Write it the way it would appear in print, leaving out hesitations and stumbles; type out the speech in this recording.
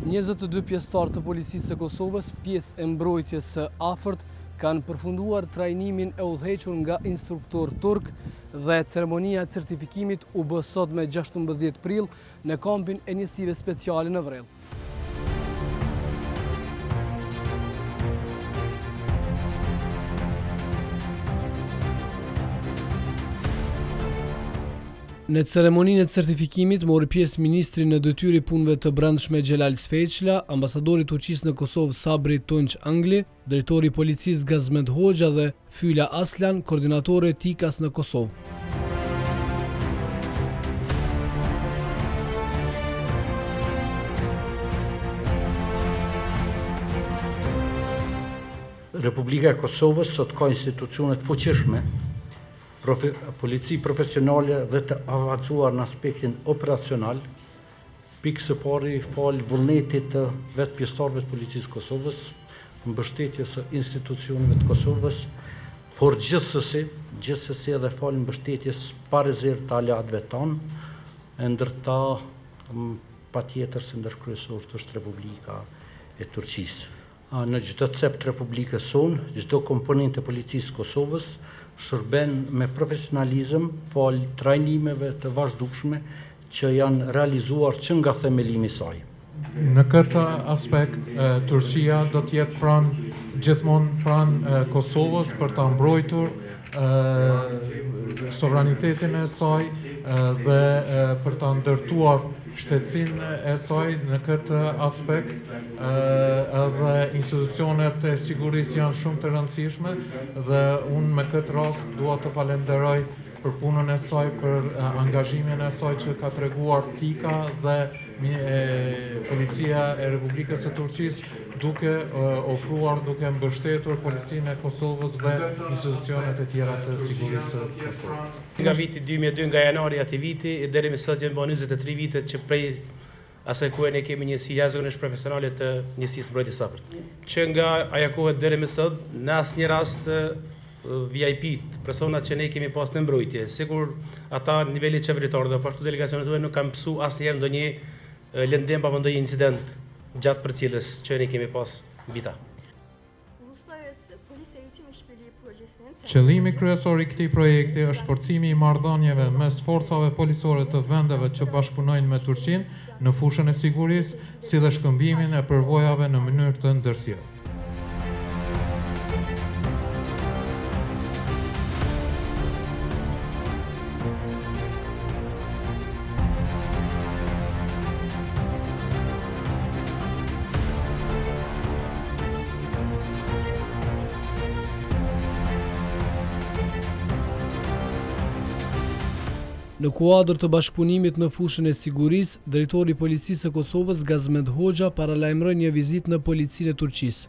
22 pjesëtarë të policisë së Kosovës, pjesë e mbrojtjes së afërt, kanë përfunduar trajnimin e udhëhequr nga instruktor turk dhe ceremonia e certifikimit u bë sot me 16 prill në kampin e njësive speciale në Vrellë. Në ceremoninë e certifikimit mori pjesë ministri në detyrë i punëve të brendshme Xhelal Sfeçla, ambasadori i Turqisë në Kosovë Sabri Tunç Angli, drejtori i policisë Gazmend Hoxha dhe Fyla Aslan, koordinatori e TIKAS në Kosovë. Republika e Kosovës sot ka institucione të fuqishme, polici profesionale dhe të avancuar në aspektin operacional, pikë së pari falë vullnetit të vetë pjesëtarëve të policisë Kosovës, mbështetjes së institucioneve të Kosovës, por gjithsesi edhe falë mbështetjes pa rezervë të aleatëve tanë, ndërta patjetër se ndërkryesor është Republika e Turqisë. Në çdo cep të Republikës sonë, çdo komponent e policisë Kosovës shërben me profesionalizëm falë trajnimeve të vazhdueshme që janë realizuar që nga themelimi i saj. Në këtë aspekt, Turqia do të jetë gjithmonë pranë Kosovës për ta mbrojtur sovranitetin e saj dhe për ta ndërtuar shtetësinë e saj. Në këtë aspekt edhe institucionet e sigurisë janë shumë të rëndësishme dhe unë me këtë rast dua të falenderoj për punën e saj, për angazhimin e saj që ka treguar TIKA dhe Policia e Republikës së Turqisë, duke ofruar, duke mbështetur policinë e Kosovës dhe institucionet e tjera të sigurisë së Kosovës. Nga viti 2002, nga janari ati viti, deri më sot janë bërë 23 vite që prej asaj kohe ne kemi njësi jashtëzakonisht profesionale të njësisë mbrojtjes së afërt. Që nga ajo kohë deri më sot, në asnjë rast VIP, personat që ne kemi pas në mbrojtje, sigur ata në nivellit qeveritar dhe ashtu delegacionet tuaj nuk kanë pësu asnjëherë ndonjë lëndim apo ndonjë incident gjatë përcjelljes që ne kemi pas mbi ta. Qëllimi kryesor i këtij projekti është forcimi i marrëdhënieve mes forcave policore të vendeve që bashkëpunojnë me Turqinë në fushën e sigurisë, si dhe shkëmbimin e përvojave në mënyrë të ndërsjellë. Në kuadër të bashkëpunimit në fushën e sigurisë, drejtori i policisë së Kosovës Gazmend Hoxha paralajmëroi një vizitë në policinë e Turqisë.